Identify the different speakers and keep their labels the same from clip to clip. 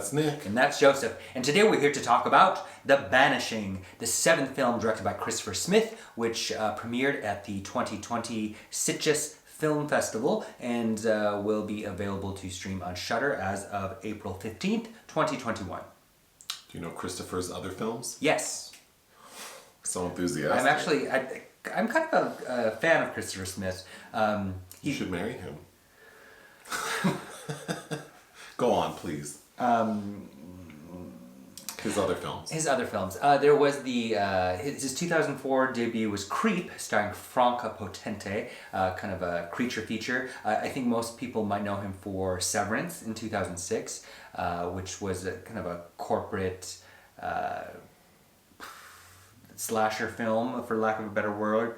Speaker 1: That's Nick.
Speaker 2: And that's Joseph. And today we're here to talk about The Banishing, the seventh film directed by Christopher Smith, which premiered at the 2020 Sitges Film Festival and will be available to stream on Shudder as of April 15th, 2021.
Speaker 1: Do you know Christopher's other films?
Speaker 2: Yes.
Speaker 1: So enthusiastic.
Speaker 2: I'm kind of a fan of Christopher Smith.
Speaker 1: You should marry him. Go on, please. His other films. There was his 2004 debut was Creep, starring Franca Potente, kind of a creature feature. I think most people might know him for Severance in 2006, which was kind of a corporate slasher film, for lack of a better word.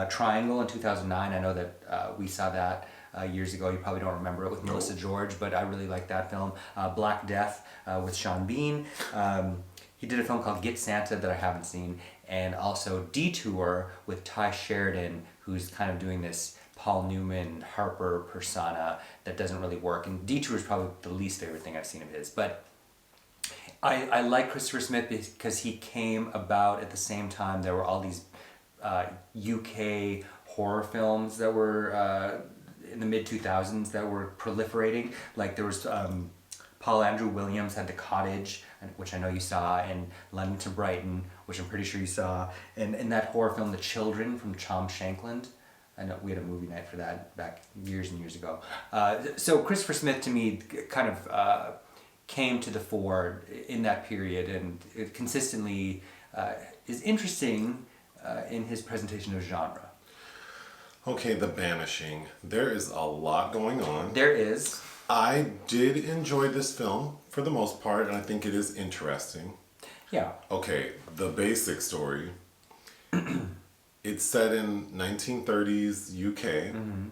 Speaker 1: Triangle in 2009. I know that we saw that years ago. You probably don't remember it with Melissa George, but I really like that film. Black Death with Sean Bean. He did a film called Get Santa that I haven't seen, and also Detour with Ty Sheridan, who's kind of doing this Paul Newman Harper persona that doesn't really work. And Detour is probably the least favorite thing I've seen of his, but I like Christopher Smith because he came about at the same time there were all these UK horror films that were in the mid-2000s that were proliferating. Like there was Paul Andrew Williams had The Cottage, which I know you saw, and London to Brighton, which I'm pretty sure you saw, and that horror film The Children from Tom Shankland. I know we had a movie night for that back years and years ago. So Christopher Smith to me kind of came to the fore in that period, and it consistently is interesting in his presentation of genre. Okay, The Banishing. There is a lot going on.
Speaker 2: There is.
Speaker 1: I did enjoy this film for the most part, and I think it is interesting.
Speaker 2: Yeah.
Speaker 1: Okay, the basic story. It's set in 1930s UK. Mm-hmm.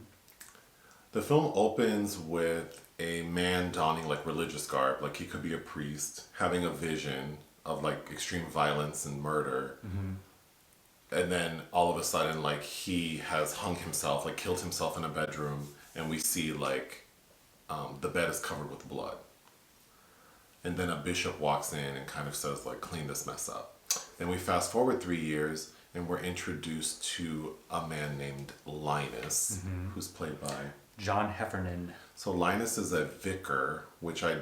Speaker 1: The film opens with a man donning like religious garb, like he could be a priest, having a vision of like extreme violence and murder. Mm-hmm. And then all of a sudden, like, he has hung himself, like killed himself in a bedroom, and we see like the bed is covered with blood. And then a bishop walks in and kind of says like, clean this mess up. Then we fast forward 3 years and we're introduced to a man named Linus, mm-hmm. who's played by
Speaker 2: John Heffernan.
Speaker 1: So Linus is a vicar, which I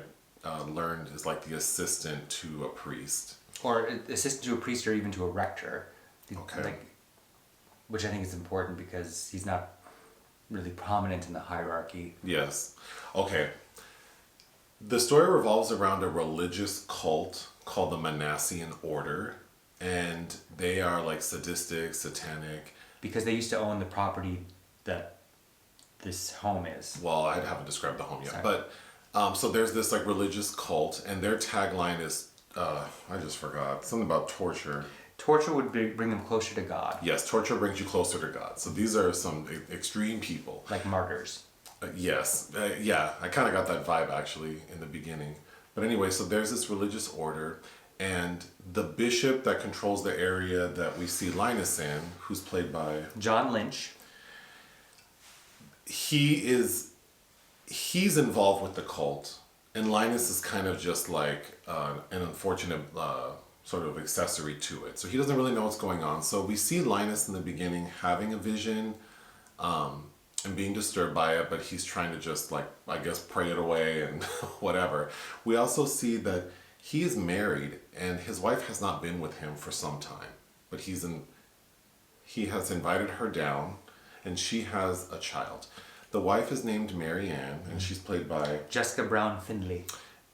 Speaker 1: learned is like the assistant to a priest.
Speaker 2: Or assistant to a priest, or even to a rector.
Speaker 1: Okay.
Speaker 2: Like, which I think is important because he's not really prominent in the hierarchy.
Speaker 1: Yes. Okay. The story revolves around a religious cult called the Manassian Order, and they are like sadistic, satanic.
Speaker 2: Because they used to own the property that this home is.
Speaker 1: Well, I haven't described the home yet.
Speaker 2: Sorry.
Speaker 1: But so there's this like religious cult, and their tagline is, I just forgot, something about torture.
Speaker 2: Torture would bring them closer to God.
Speaker 1: Yes, torture brings you closer to God. So these are some extreme people.
Speaker 2: Like martyrs.
Speaker 1: Yes. Yeah, I kind of got that vibe actually in the beginning. But anyway, so there's this religious order, and the bishop that controls the area that we see Linus in, who's played by
Speaker 2: John Lynch.
Speaker 1: He's involved with the cult, and Linus is kind of just like an unfortunate sort of accessory to it. So he doesn't really know what's going on. So we see Linus in the beginning having a vision and being disturbed by it, but he's trying to just like, I guess, pray it away and whatever. We also see that he is married and his wife has not been with him for some time, but he has invited her down and she has a child. The wife is named Marianne, and she's played by
Speaker 2: Jessica Brown Findlay.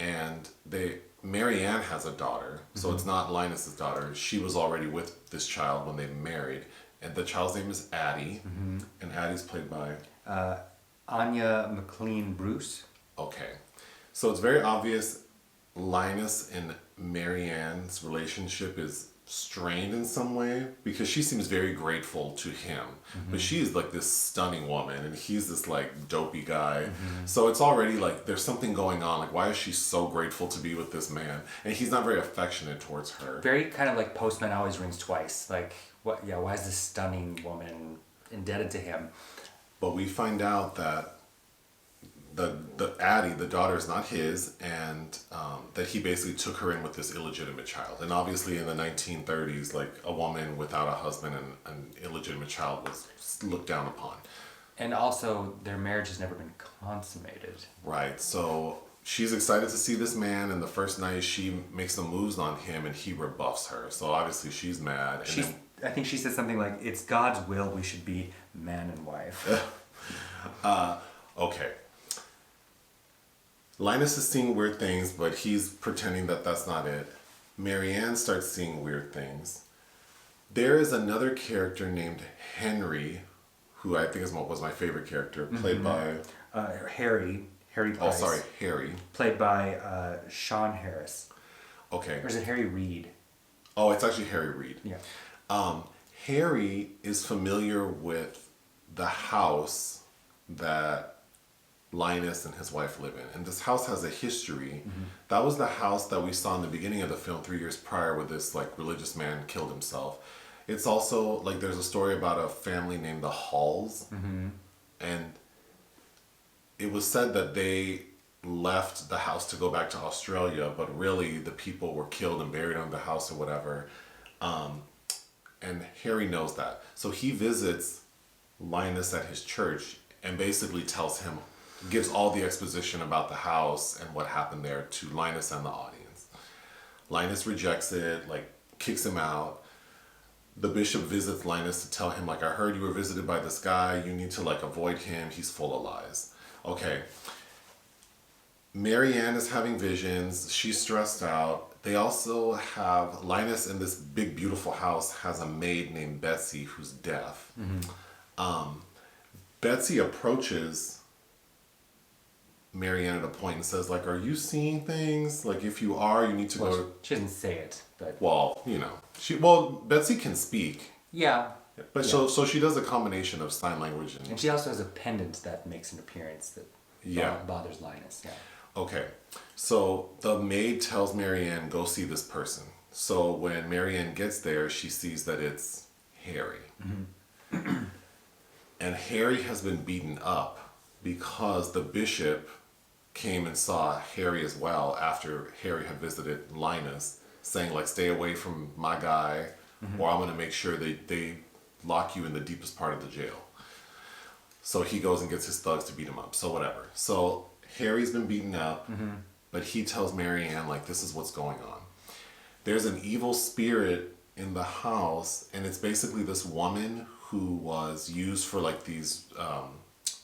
Speaker 1: And Marianne has a daughter, so it's not Linus's daughter. She was already with this child when they married, and the child's name is Addie, and Addie's played by
Speaker 2: Anya McKenna-Bruce.
Speaker 1: Okay, so it's very obvious Linus and Marianne's relationship is strained in some way because she seems very grateful to him, but she's like this stunning woman and he's this like dopey guy. So it's already like there's something going on. Like, why is she so grateful to be with this man? And he's not very affectionate towards her.
Speaker 2: Very kind of like Postman Always Rings Twice. Like, what? Yeah, why is this stunning woman indebted to him?
Speaker 1: But we find out that the Addie, the daughter, is not his, and that he basically took her in with this illegitimate child. And obviously in the 1930s, like a woman without a husband and an illegitimate child was looked down upon.
Speaker 2: And also, their marriage has never been consummated.
Speaker 1: Right. So she's excited to see this man, and the first night she makes some moves on him, and he rebuffs her. So obviously she's mad. And
Speaker 2: I think she says something like, "It's God's will we should be man and wife."
Speaker 1: Okay. Linus is seeing weird things, but he's pretending that that's not it. Marianne starts seeing weird things. There is another character named Henry, who I think was my favorite character, played by...
Speaker 2: Harry Price.
Speaker 1: Oh, sorry, Harry.
Speaker 2: Played by Sean Harris.
Speaker 1: Okay.
Speaker 2: Or is it Harry Reid?
Speaker 1: Oh, it's actually Harry Reid.
Speaker 2: Yeah.
Speaker 1: Harry is familiar with the house that Linus and his wife live in. And this house has a history. Mm-hmm. That was the house that we saw in the beginning of the film 3 years prior, where this like religious man killed himself. It's also like there's a story about a family named the Halls. Mm-hmm. And it was said that they left the house to go back to Australia, but really the people were killed and buried under the house or whatever. And Harry knows that. So he visits Linus at his church and basically gives all the exposition about the house and what happened there to Linus and the audience. Linus rejects it, like kicks him out. The bishop visits Linus to tell him, like, I heard you were visited by this guy. You need to like avoid him. He's full of lies. Okay. Marianne is having visions. She's stressed out. They also have Linus in this big, beautiful house has a maid named Betsy who's deaf. Mm-hmm. Betsy approaches Marianne at a point and says, like, are you seeing things? Like, if you are, you need to go...
Speaker 2: She doesn't say it, but...
Speaker 1: Well, you know. Betsy can speak.
Speaker 2: Yeah.
Speaker 1: But
Speaker 2: yeah.
Speaker 1: So she does a combination of sign language
Speaker 2: and she also has a pendant that makes an appearance that bothers Linus. Yeah.
Speaker 1: Okay. So the maid tells Marianne, go see this person. So when Marianne gets there, she sees that it's Harry. Mm-hmm. And Harry has been beaten up because the bishop came and saw Harry as well after Harry had visited Linus, saying like, stay away from my guy, mm-hmm. or I'm going to make sure they lock you in the deepest part of the jail. So he goes and gets his thugs to beat him up. So whatever. So Harry's been beaten up, mm-hmm. but he tells Marianne, like, this is what's going on. There's an evil spirit in the house, and it's basically this woman who was used for like these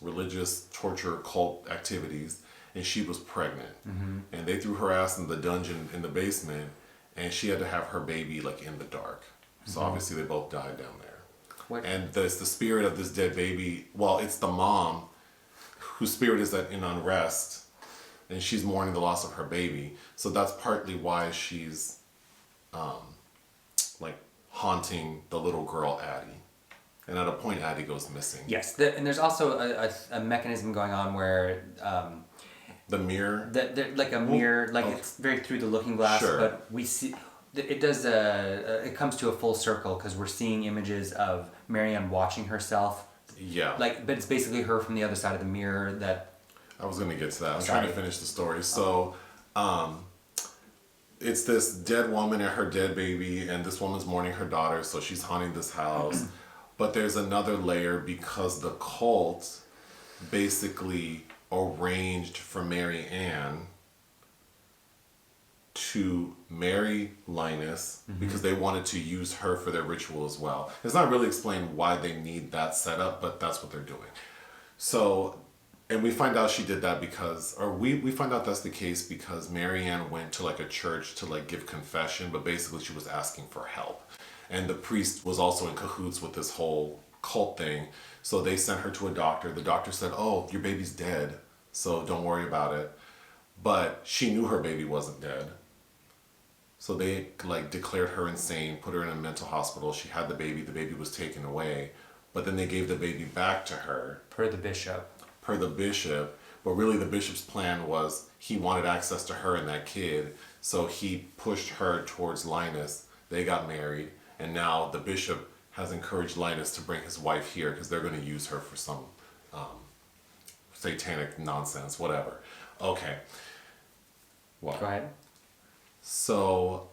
Speaker 1: religious torture cult activities, and she was pregnant. Mm-hmm. And they threw her ass in the dungeon in the basement, and she had to have her baby like in the dark. So mm-hmm. obviously they both died down there. What? And there's the spirit of this dead baby. Well, it's the mom whose spirit is in unrest, and she's mourning the loss of her baby. So that's partly why she's like haunting the little girl Addie. And at a point, Addie goes missing.
Speaker 2: Yes, and there's also a mechanism going on where
Speaker 1: the mirror,
Speaker 2: like a mirror, like okay. It's very through the looking glass, sure. But we see it does it comes to a full circle because we're seeing images of Marianne watching herself.
Speaker 1: Yeah.
Speaker 2: Like, but it's basically her from the other side of the mirror that.
Speaker 1: I was going to get to that. I was trying to finish the story. So, it's this dead woman and her dead baby, and this woman's mourning her daughter, so she's haunting this house. But there's another layer because the cult basically arranged for Marianne to marry Linus, mm-hmm. because they wanted to use her for their ritual as well. It's not really explained why they need that setup, but that's what they're doing. So, and we find out she did that because, or we find out that's the case because Marianne went to like a church to like give confession, but basically she was asking for help. And the priest was also in cahoots with this whole cult thing. So they sent her to a doctor. The doctor said, oh, your baby's dead, so don't worry about it. But she knew her baby wasn't dead. So they like declared her insane, put her in a mental hospital. She had the baby was taken away. But then they gave the baby back to her.
Speaker 2: Per the bishop.
Speaker 1: But really the bishop's plan was he wanted access to her and that kid. So he pushed her towards Linus. They got married. And now the bishop has encouraged Linus to bring his wife here because they're going to use her for satanic nonsense, whatever. Okay. What?
Speaker 2: Go ahead.
Speaker 1: So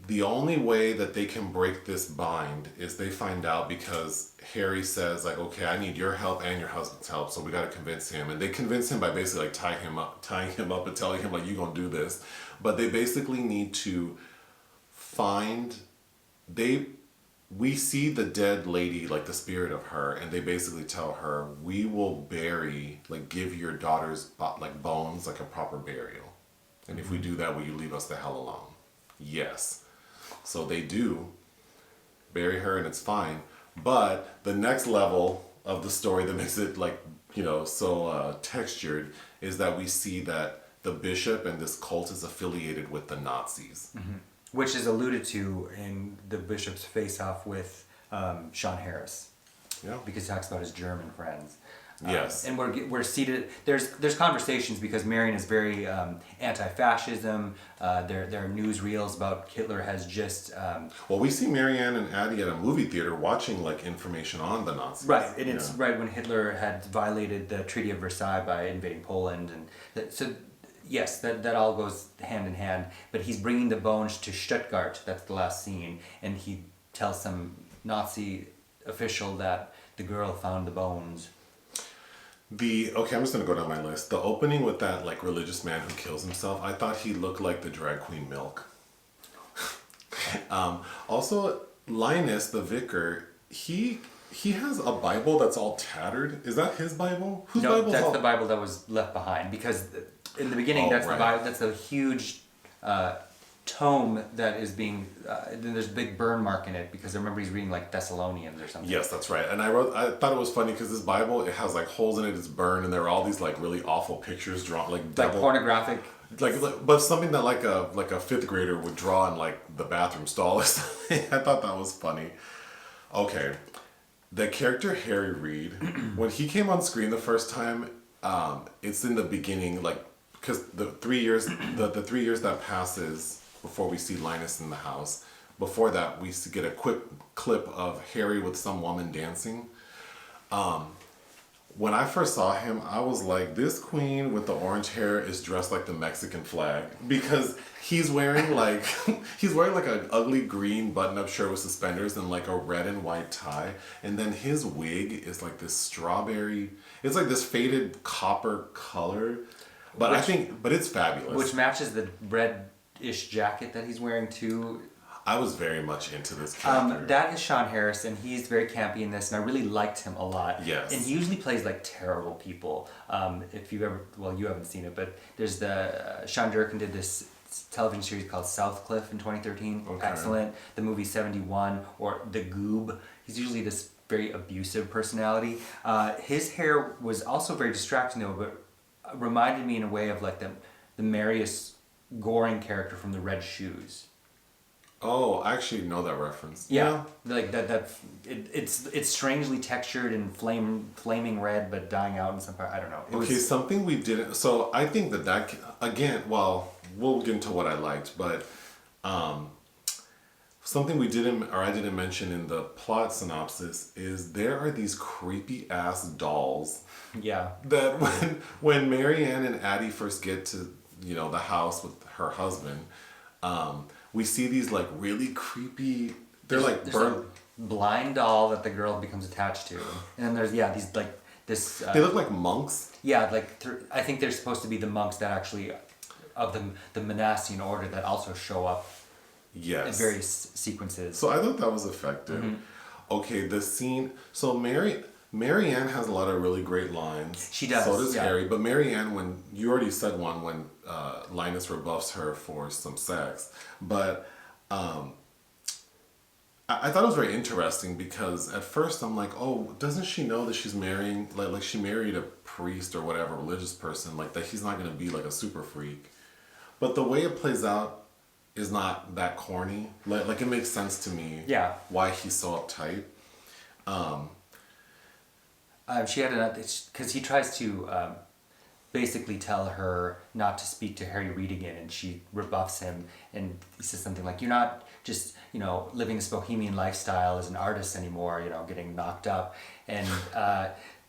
Speaker 1: the only way that they can break this bind is they find out because Harry says like, okay, I need your help and your husband's help, so we got to convince him. And they convince him by basically like tying him up and telling him like, you gonna do this. But they basically need to find, we see the dead lady, like the spirit of her, and they basically tell her, we will bury, like give your daughter's like bones like a proper burial. And if we do that, will you leave us the hell alone? Yes. So they do bury her and it's fine. But the next level of the story that makes it like, you know, so textured is that we see that the bishop and this cult is affiliated with the Nazis.
Speaker 2: Mm-hmm. Which is alluded to in the bishop's face-off with Sean Harris.
Speaker 1: Yeah.
Speaker 2: Because he talks about his German friends.
Speaker 1: Yes.
Speaker 2: And we're seated. There's conversations because Marianne is very anti-fascism. There are newsreels about Hitler has just.
Speaker 1: Well, we see Marianne and Addie at a movie theater watching like information on the Nazis.
Speaker 2: Right, and it's right when Hitler had violated the Treaty of Versailles by invading Poland, and so yes, that all goes hand in hand. But he's bringing the bones to Stuttgart. That's the last scene, and he tells some Nazi official that the girl found the bones.
Speaker 1: Okay, I'm just gonna go down my list. The opening with that like religious man who kills himself, I thought he looked like the drag queen Milk. Also, Linus, the vicar, he has a Bible that's all tattered. Is that his Bible? Whose
Speaker 2: No,
Speaker 1: Bible's
Speaker 2: that's the Bible that was left behind because in the beginning that's
Speaker 1: right.
Speaker 2: the Bible. That's a huge tome that is being. Then there's a big burn mark in it because I remember he's reading like Thessalonians or something.
Speaker 1: Yes, that's right. And I thought it was funny because this Bible, it has like holes in it, it's burned, and there are all these like really awful pictures drawn, like devil,
Speaker 2: pornographic.
Speaker 1: like but something that like a fifth grader would draw in like the bathroom stall or something. I thought that was funny. Okay, the character Harry Reid, when he came on screen the first time, it's in the beginning, like because the 3 years that passes before we see Linus in the house. Before that, we get a quick clip of Harry with some woman dancing. When I first saw him, I was like, this queen with the orange hair is dressed like the Mexican flag because he's wearing like an ugly green button-up shirt with suspenders and like a red and white tie, and then his wig is like this strawberry. It's like this faded copper color, but it's fabulous.
Speaker 2: Which matches the red-ish jacket that he's wearing too.
Speaker 1: I was very much into this character.
Speaker 2: That is Sean Harris, and he's very campy in this, and I really liked him a lot.
Speaker 1: Yes.
Speaker 2: And he usually plays like terrible people. If you haven't seen it, but there's Sean Durkin did this television series called Southcliffe in 2013.
Speaker 1: Okay.
Speaker 2: Excellent. The movie 71 or The Goob. He's usually this very abusive personality. His hair was also very distracting though, but reminded me in a way of like the Marius Goring character from The Red Shoes.
Speaker 1: Oh, I actually know that reference.
Speaker 2: Yeah, like that. It's strangely textured and flaming red, but dying out in some part. I don't know.
Speaker 1: Something we didn't. So I think that again. Well, we'll get into what I liked, but something I didn't mention in the plot synopsis is there are these creepy ass dolls.
Speaker 2: Yeah.
Speaker 1: That when Marianne and Addie first get to the house with her husband. We see these like really creepy. They're there's burnt.
Speaker 2: A blind doll that the girl becomes attached to, and then there's these like this.
Speaker 1: They look like monks.
Speaker 2: Yeah, I think they're supposed to be the monks that actually, of the Monastian order that also show up.
Speaker 1: Yes.
Speaker 2: In various sequences.
Speaker 1: So I thought that was effective. Mm-hmm. Okay, the scene. So Marianne has a lot of really great lines.
Speaker 2: She does.
Speaker 1: So does Harry. But Marianne, when you already said one, when Linus rebuffs her for some sex, but I thought it was very interesting because at first I'm like, oh, doesn't she know that she's marrying like she married a priest or whatever religious person, like that he's not going to be like a super freak. But the way it plays out is not that corny. Like it makes sense to me.
Speaker 2: Yeah. Why
Speaker 1: he's so uptight.
Speaker 2: She had because he tries to basically tell her not to speak to Harry Reid again, and she rebuffs him, and he says something like, "You're not just living this bohemian lifestyle as an artist anymore, getting knocked up," and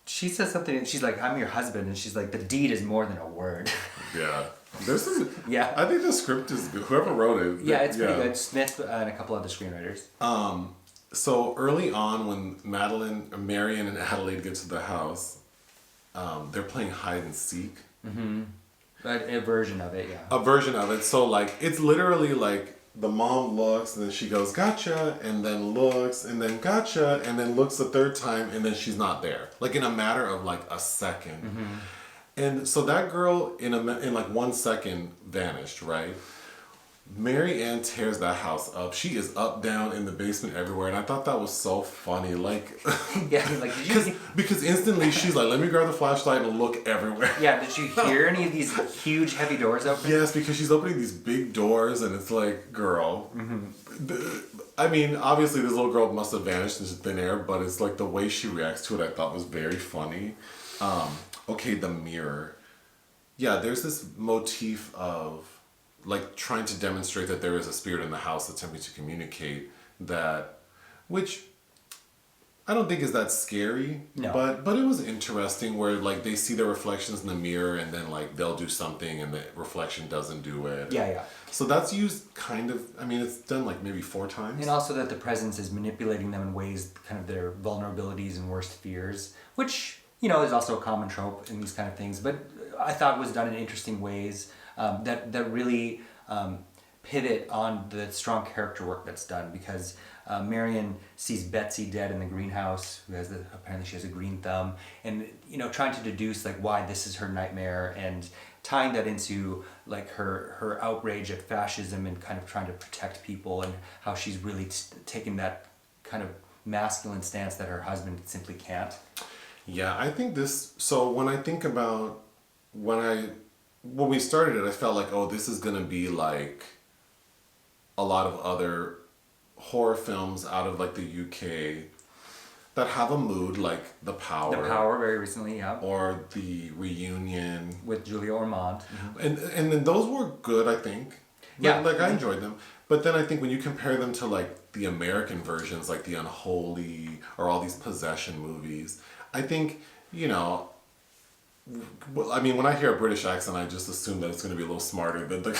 Speaker 2: she says something. She's like, "I'm your husband," and she's like, "The deed is more than a word."
Speaker 1: Yeah. There's some.
Speaker 2: Yeah.
Speaker 1: I think the script is good. Whoever wrote it.
Speaker 2: Yeah, it's pretty good. Smith and a couple other screenwriters.
Speaker 1: So early on, when Marianne, and Adelaide get to the house, they're playing hide and seek.
Speaker 2: Mm-hmm. A version of it, yeah.
Speaker 1: A version of it. So like it's literally like the mom looks and then she goes gotcha and then looks and then gotcha and then looks a third time and then she's not there. Like in a matter of like a second.
Speaker 2: Mm-hmm.
Speaker 1: And so that girl in like 1 second vanished, right? Marianne tears that house up. She is up, down, in the basement, everywhere, and I thought that was so funny. Like,
Speaker 2: yeah, like
Speaker 1: because instantly she's like, "Let me grab the flashlight and look everywhere."
Speaker 2: Yeah, did you hear any of these huge, heavy doors open?
Speaker 1: Yes, because she's opening these big doors, and it's like, girl. I mean, obviously, this little girl must have vanished into thin air, but it's like the way she reacts to it, I thought was very funny. Okay, the mirror. Yeah, there's this motif of like trying to demonstrate that there is a spirit in the house attempting to communicate that, which I don't think is that scary.
Speaker 2: No.
Speaker 1: But it was interesting where like they see their reflections in the mirror and then like they'll do something and the reflection doesn't do it.
Speaker 2: Yeah.
Speaker 1: So that's used kind of, I mean, it's done like maybe 4 times.
Speaker 2: And also that the presence is manipulating them in ways, kind of their vulnerabilities and worst fears, which, you know, is also a common trope in these kind of things. But I thought was done in interesting ways. That really pivot on the strong character work that's done, because Marianne sees Betsy dead in the greenhouse, who has apparently she has a green thumb, and you know, trying to deduce like why this is her nightmare and tying that into like her outrage at fascism and kind of trying to protect people, and how she's really taken that kind of masculine stance that her husband simply can't.
Speaker 1: Yeah, I think this. So when I think about when we started it, I felt like, oh, this is gonna be like a lot of other horror films out of like the UK that have a mood, like The Power.
Speaker 2: The Power, very recently, yeah.
Speaker 1: Or The Reunion.
Speaker 2: With Julia Ormond.
Speaker 1: Mm-hmm. And then those were good, I think.
Speaker 2: Yeah.
Speaker 1: Like I enjoyed them. But then I think when you compare them to like the American versions, like The Unholy or all these possession movies, I think, you know, well, I mean, when I hear a British accent, I just assume that it's going to be a little smarter than the...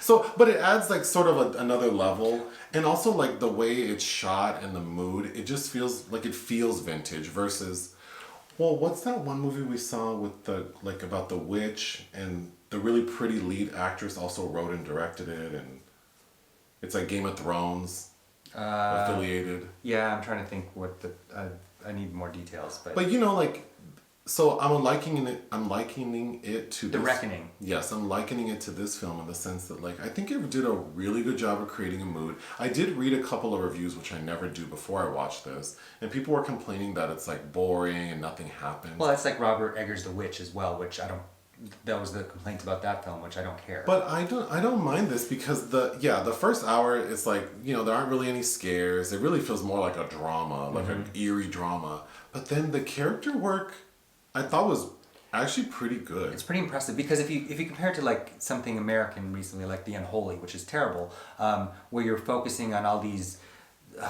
Speaker 1: So, but it adds like sort of another level, and also like the way it's shot and the mood, it just feels like it feels vintage versus, well, what's that one movie we saw with the, like about the witch and the really pretty lead actress also wrote and directed it, and it's like Game of Thrones affiliated.
Speaker 2: Yeah, I'm trying to think what I need more details,
Speaker 1: but you know, like, so I'm likening it to
Speaker 2: The
Speaker 1: this,
Speaker 2: Reckoning.
Speaker 1: Yes, I'm likening it to this film in the sense that like I think it did a really good job of creating a mood. I did read a couple of reviews, which I never do before I watched this, and people were complaining that it's like boring and nothing happens.
Speaker 2: Well, that's like Robert Eggers' The Witch as well, which I don't. That was the complaint about that film, which I don't care.
Speaker 1: But I don't mind this because the first hour it's like, you know, there aren't really any scares. It really feels more like a drama, like an eerie drama. But then the character work, I thought was actually pretty good.
Speaker 2: It's pretty impressive because if you compare it to like something American recently, like The Unholy, which is terrible, where you're focusing on all these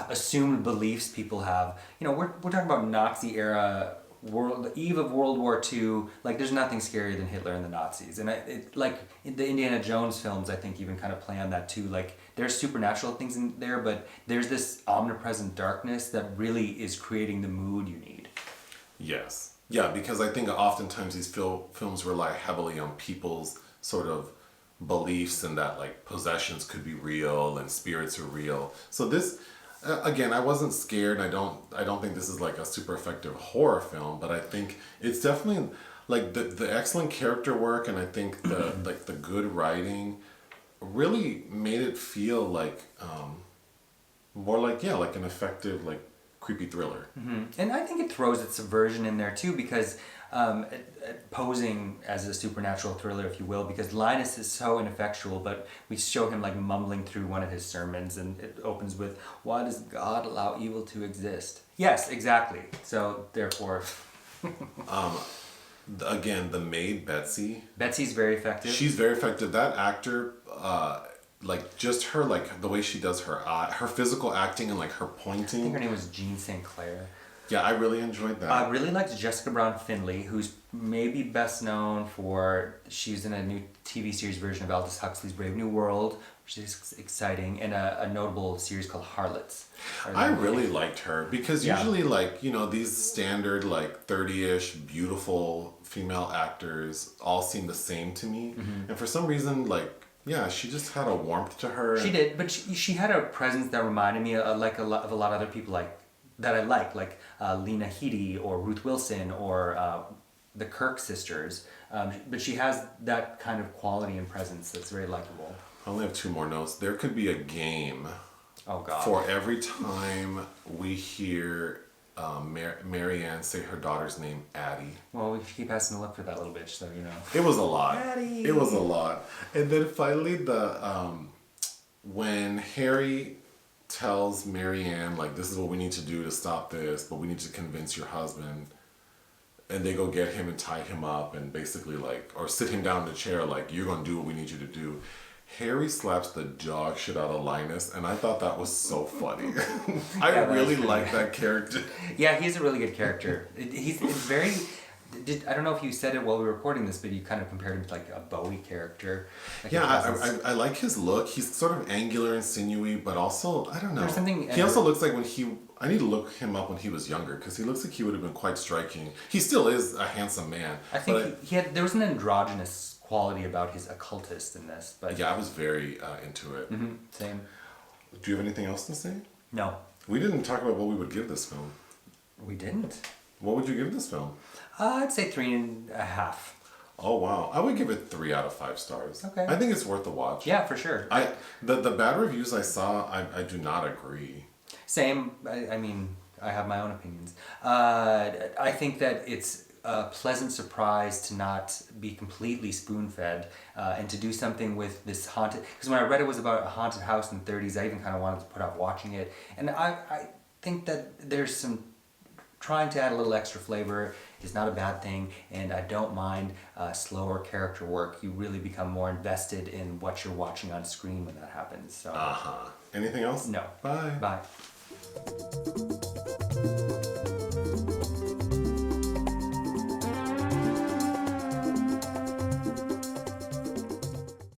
Speaker 2: assumed beliefs people have. You know, we're talking about Nazi era. The eve of World War II, like there's nothing scarier than Hitler and the Nazis, and like in the Indiana Jones films, I think even kind of play on that too. Like there's supernatural things in there, but there's this omnipresent darkness that really is creating the mood you need.
Speaker 1: Yes, yeah, because I think oftentimes these films rely heavily on people's sort of beliefs and that like possessions could be real and spirits are real. So this. Again, I wasn't scared. I don't think this is like a super effective horror film, but I think it's definitely like the excellent character work, and I think the like the good writing really made it feel like more like like an effective like creepy thriller.
Speaker 2: Mm-hmm. And I think it throws its subversion in there too, because posing as a supernatural thriller, if you will, because Linus is so ineffectual, but we show him like mumbling through one of his sermons, and it opens with, "Why does God allow evil to exist?" Yes, exactly. So therefore,
Speaker 1: again, the maid Betsy.
Speaker 2: Betsy's very effective.
Speaker 1: She's very effective. That actor, like just her, like the way she does her physical acting and like her pointing.
Speaker 2: I think her name was Jean St. Clair.
Speaker 1: Yeah, I really enjoyed that.
Speaker 2: I really liked Jessica Brown Findlay, who's maybe best known for, she's in a new TV series version of Aldous Huxley's Brave New World, which is exciting, and a notable series called Harlots.
Speaker 1: I really liked her because
Speaker 2: Yeah.
Speaker 1: usually, like, you know, these standard, like, 30-ish, beautiful female actors all seem the same to me. And for some reason, like, yeah, she just had a warmth to her.
Speaker 2: She did, but she had a presence that reminded me of, like, of a lot of other people that I like Lena Headey or Ruth Wilson or the Kirk sisters. But she has that kind of quality and presence that's very likable.
Speaker 1: I only have 2 more notes. There could be a game
Speaker 2: Oh God!
Speaker 1: for every time we hear Marianne say her daughter's name, Addie.
Speaker 2: Well, we keep asking to look for that little bitch, so you know.
Speaker 1: It was a lot.
Speaker 2: Addie.
Speaker 1: It was a lot. And then finally, when Harry tells Marianne, like, this is what we need to do to stop this, but we need to convince your husband, and they go get him and tie him up and basically, like, or sit him down in a chair, like, you're gonna do what we need you to do. Harry slaps the dog shit out of Linus, and I thought that was so funny. I really like that character.
Speaker 2: Yeah, he's a really good character. He's very. I don't know if you said it while we were recording this, but you kind of compared him to like a Bowie character. Like
Speaker 1: Yeah, I like his look. He's sort of angular and sinewy, but also, I don't know.
Speaker 2: There's something.
Speaker 1: He also looks like I need to look him up when he was younger, because he looks like he would have been quite striking. He still is a handsome man.
Speaker 2: I think there was an androgynous quality about his occultist in this, but
Speaker 1: yeah, I was very into it.
Speaker 2: Same.
Speaker 1: Do you have anything else to say?
Speaker 2: No,
Speaker 1: We didn't talk about what we would give this film.
Speaker 2: we didn't.
Speaker 1: What would you give this film?
Speaker 2: I'd say 3.5.
Speaker 1: Oh wow, I would give it 3 out of 5 stars.
Speaker 2: Okay.
Speaker 1: I think it's worth a watch.
Speaker 2: Yeah, for sure.
Speaker 1: The bad reviews I saw, I do not agree.
Speaker 2: Same. I mean, I have my own opinions. I think that it's a pleasant surprise to not be completely spoon-fed and to do something with this haunted... Because when I read it was about a haunted house in the 30s, I even kind of wanted to put off watching it. And I think that there's some... Trying to add a little extra flavor is not a bad thing, and I don't mind slower character work. You really become more invested in what you're watching on screen when that happens. So.
Speaker 1: Anything else?
Speaker 2: No.
Speaker 1: Bye.
Speaker 2: Bye.